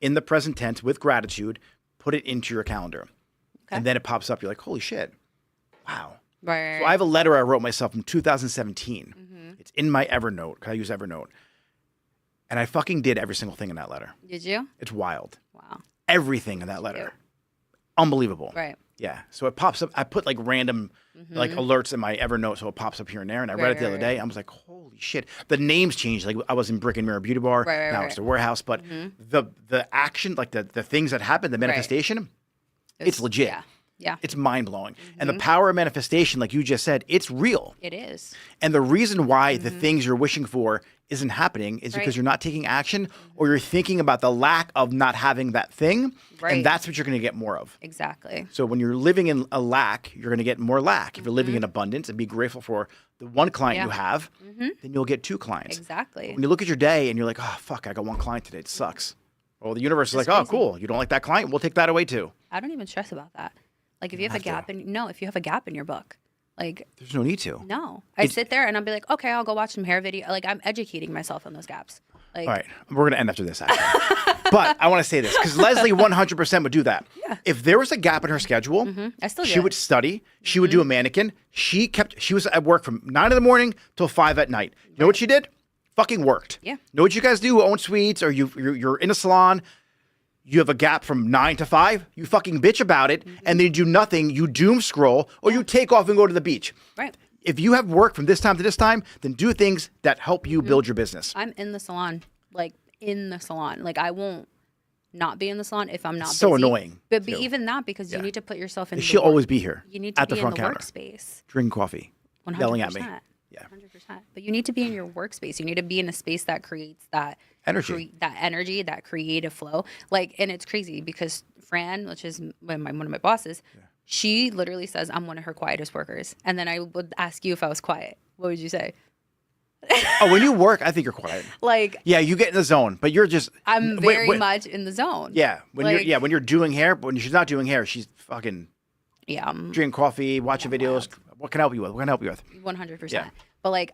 in the present tense with gratitude. Put it into your calendar. Okay. And then it pops up. You're like, holy shit. Wow. Right. So I have a letter I wrote myself from 2017. It's in my Evernote, because I use Evernote. And I fucking did every single thing in that letter. Did you? It's wild. Wow. Everything in that letter. Unbelievable. Right. Yeah. So it pops up. I put like random like alerts in my Evernote, so it pops up here and there. And I read it the other day. I was like, holy shit. The names changed. Like I was in Brick and Mirror Beauty Bar. Now it's the Warehouse. But the action, like the things that happen, the manifestation, it's legit. Yeah. It's mind-blowing. And the power of manifestation, like you just said, it's real. It is. And the reason why the things you're wishing for isn't happening is because you're not taking action or you're thinking about the lack of not having that thing. Right. And that's what you're going to get more of. Exactly. So when you're living in a lack, you're going to get more lack. If you're living in abundance and be grateful for the one client you have, then you'll get 2 clients. Exactly. When you look at your day and you're like, oh, fuck, I got 1 client today. It sucks. Well, the universe is like, oh, cool. You don't like that client? We'll take that away too. I don't even stress about that. Like if you have a gap if you have a gap in your book, like there's no need to. No, I sit there and I'll be like, okay, I'll go watch some hair video. Like I'm educating myself on those gaps. Like, all right, we're gonna end after this, actually. But I want to say this because Leslie 100% would do that. Yeah. If there was a gap in her schedule, I still do she it. would study. She would do a mannequin. She was at work from 9 in the morning till 5 at night. You know what she did? Fucking worked. Yeah. Know what you guys do who own suites or you're in a salon? You have a gap from 9 to 5, you fucking bitch about it, and then you do nothing, you doom scroll, or you take off and go to the beach. Right. If you have work from this time to this time, then do things that help you build your business. I'm in the salon, like in the salon. Like I won't not be in the salon if I'm not So busy. annoying, But too. even that, because you need to put yourself in She'll always be here. You need to at be the front in the counter, workspace. drinking coffee, 100%. yelling at me. Yeah. 100%. But you need to be in your workspace. You need to be in a space that creates that Energy. that creative flow. Like, and it's crazy because Fran, which is one of my bosses, she literally says I'm one of her quietest workers. And then I would ask you if I was quiet. What would you say? Oh, when you work, I think you're quiet. Like, Yeah, you get in the zone, but you're just. I'm very much in the zone. Yeah, when you're doing hair, but when she's not doing hair, she's fucking Yeah. drinking coffee, watching videos. What can I help you with? What can I help you with? 100%. Yeah. But like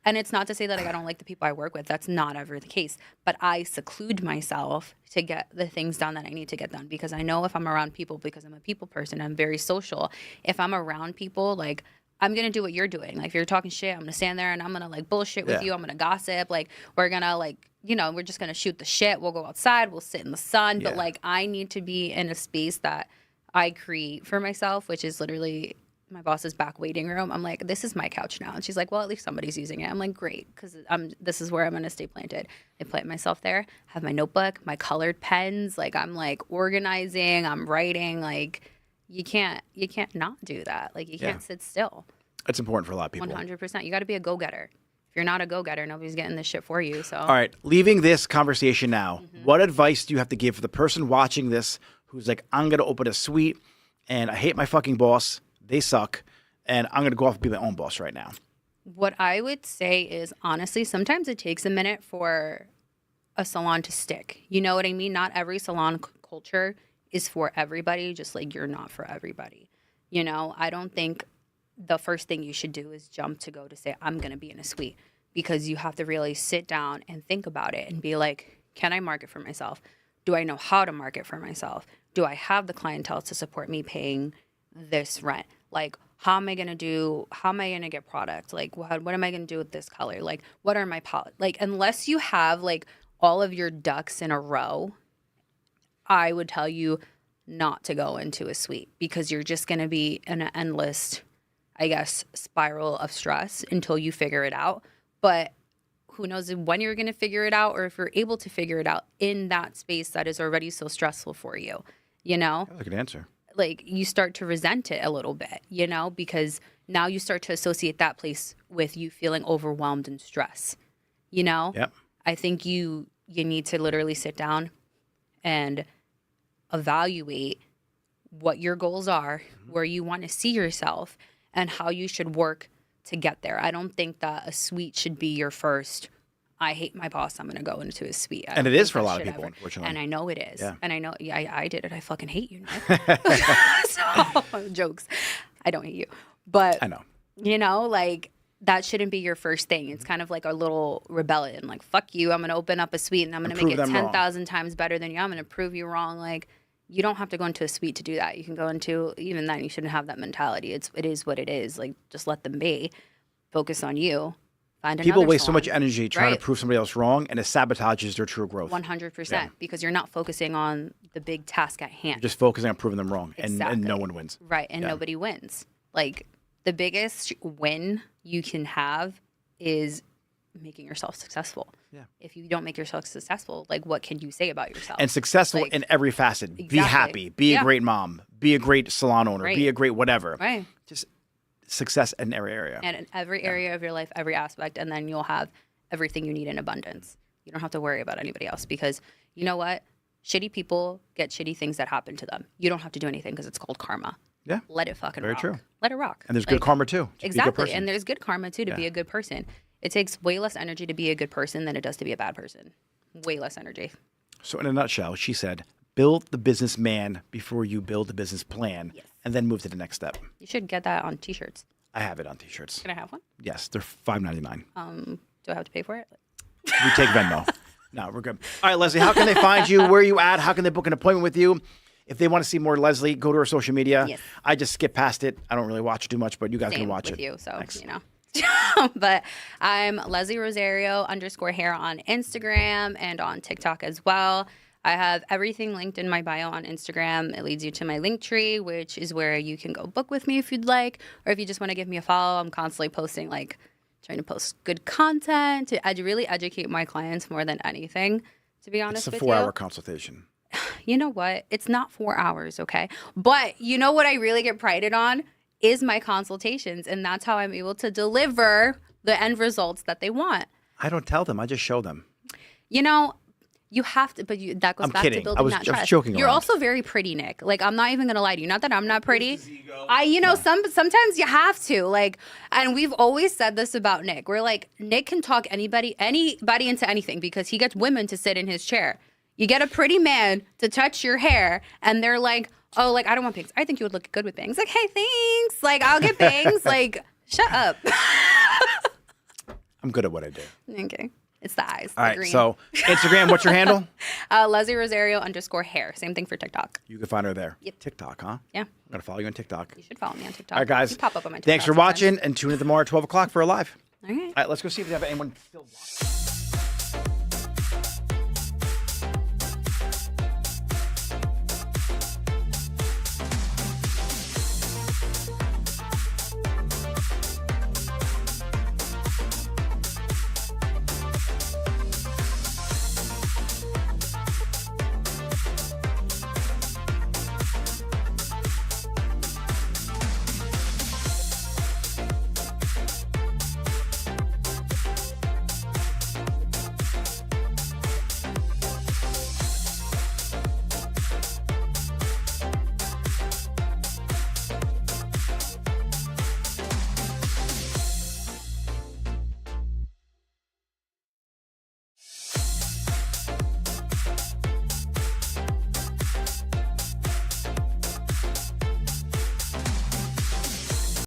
and it's not to say that like I don't like the people I work with. That's not ever the case. But I seclude myself to get the things done that I need to get done because I know if I'm around people, because I'm a people person, I'm very social. If I'm around people, like I'm gonna do what you're doing. Like if you're talking shit, I'm gonna stand there and I'm gonna like bullshit with you. I'm gonna gossip. Like we're gonna we're just gonna shoot the shit. We'll go outside. We'll sit in the sun. But like I need to be in a space that I create for myself, which is literally my boss's back waiting room. I'm like, this is my couch now. And she's like, well, at least somebody's using it. I'm like, great, because this is where I'm going to stay planted. I plant myself there, have my notebook, my colored pens. Like I'm like organizing, I'm writing. Like you can't not do that. Like you can't sit still. It's important for a lot of people. 100%. You got to be a go-getter. If you're not a go-getter, nobody's getting this shit for you. So All right, leaving this conversation now, what advice do you have to give for the person watching this who's like, I'm going to open a suite and I hate my fucking boss. They suck. And I'm going to go off and be my own boss right now. What I would say is, honestly, sometimes it takes a minute for a salon to stick. You know what I mean? Not every salon culture is for everybody, just like you're not for everybody. You know, I don't think the first thing you should do is jump to go to say, I'm going to be in a suite, because you have to really sit down and think about it and be like, can I market for myself? Do I know how to market for myself? Do I have the clientele to support me paying this rent? Like, how am I going to get product? Like, what am I going to do with this color? Like, what are my like, unless you have like all of your ducks in a row, I would tell you not to go into a suite, because you're just going to be in an endless, I guess, spiral of stress until you figure it out. But Who knows when you're going to figure it out, or if you're able to figure it out in that space that is already so stressful for you, you know? That's a good answer. Like, you start to resent it a little bit, you know, because now you start to associate that place with you feeling overwhelmed and stress, you know? Yep. I think you need to literally sit down and evaluate what your goals are, where you want to see yourself, and how you should work to get there. I don't think that a suite should be your first, I hate my boss, I'm going to go into a suite. And it is for a lot of people, unfortunately. And I know it is. Yeah. And I know, I did it. I fucking hate you, Nick. So, jokes. I don't hate you. But, I know. you know, like, that shouldn't be your first thing. It's kind of like a little rebellion. Like, fuck you, I'm going to open up a suite and I'm going to make it 10,000 times better than you. I'm going to prove you wrong. Like, you don't have to go into a suite to do that. You can go into, even then, you shouldn't have that mentality. It is what it is. Like, just let them be. Focus on you. Find People another waste so salon. much energy trying to prove somebody else wrong, and it sabotages their true growth. 100%. Because you're not focusing on the big task at hand. You're just focusing on proving them wrong, Exactly. and no one wins. Right, and nobody wins. Like, the biggest win you can have is making yourself successful. Yeah. If you don't make yourself successful, like, what can you say about yourself? And successful Like, in every facet. Be exactly. happy. Be a great mom. Be a great salon owner. Right. Be a great whatever. Right. Just success in every area. And in every area of your life, every aspect, and then you'll have everything you need in abundance. You don't have to worry about anybody else, because you know what? Shitty people get shitty things that happen to them. You don't have to do anything because it's called karma. Yeah. Let it fucking Very rock. true. Let it rock. And there's good karma too. To be a good Exactly. person. And there's good karma too to be a good person. It takes way less energy to be a good person than it does to be a bad person. Way less energy. So in a nutshell, she said, build the businessman before you build the business plan, and then move to the next step. You should get that on t-shirts. I have it on t-shirts. Can I have one? Yes, they're $5.99. Do I have to pay for it? We take Venmo. No, we're good. All right, Leslie, how can they find you? Where are you at? How can they book an appointment with you? If they want to see more Leslie, go to her social media. Yes. I just skip past it. I don't really watch it too much, but you guys Same can watch with it. you, so Thanks. you know. But I'm Leslie Rosario _hair on Instagram and on TikTok as well. I have everything linked in my bio on Instagram. It leads you to my link tree, which is where you can go book with me if you'd like, or if you just want to give me a follow. I'm constantly posting, like, trying to post good content to really educate my clients more than anything, to be honest It's a with you. 4-hour consultation. You know what? It's not 4 hours, okay? But you know what I really get prided on is my consultations, and that's how I'm able to deliver the end results that they want. I don't tell them. I just show them. You know, you have to, but that goes I'm back kidding. to building that I was trust. joking You're around. also very pretty, Nick. Like, I'm not even gonna lie to you. Not that I'm not pretty. Sometimes you have to. Like, and we've always said this about Nick. We're like, Nick can talk anybody into anything because he gets women to sit in his chair. You get a pretty man to touch your hair, and they're like, oh, like, I don't want bangs. I think you would look good with bangs. Like, hey, thanks. Like, I'll get bangs. Like, shut up. I'm good at what I do. Okay. It's the eyes. All the right. green. So Instagram, what's your handle? Leslie Rosario _hair. Same thing for TikTok. You can find her there. Yep. TikTok, huh? Yeah. I'm going to follow you on TikTok. You should follow me on TikTok. All right, guys. You pop up on my TikTok Thanks for sometimes. watching, and tune in tomorrow at 12 o'clock for a live. All right. All right, let's go see if we have anyone still watching.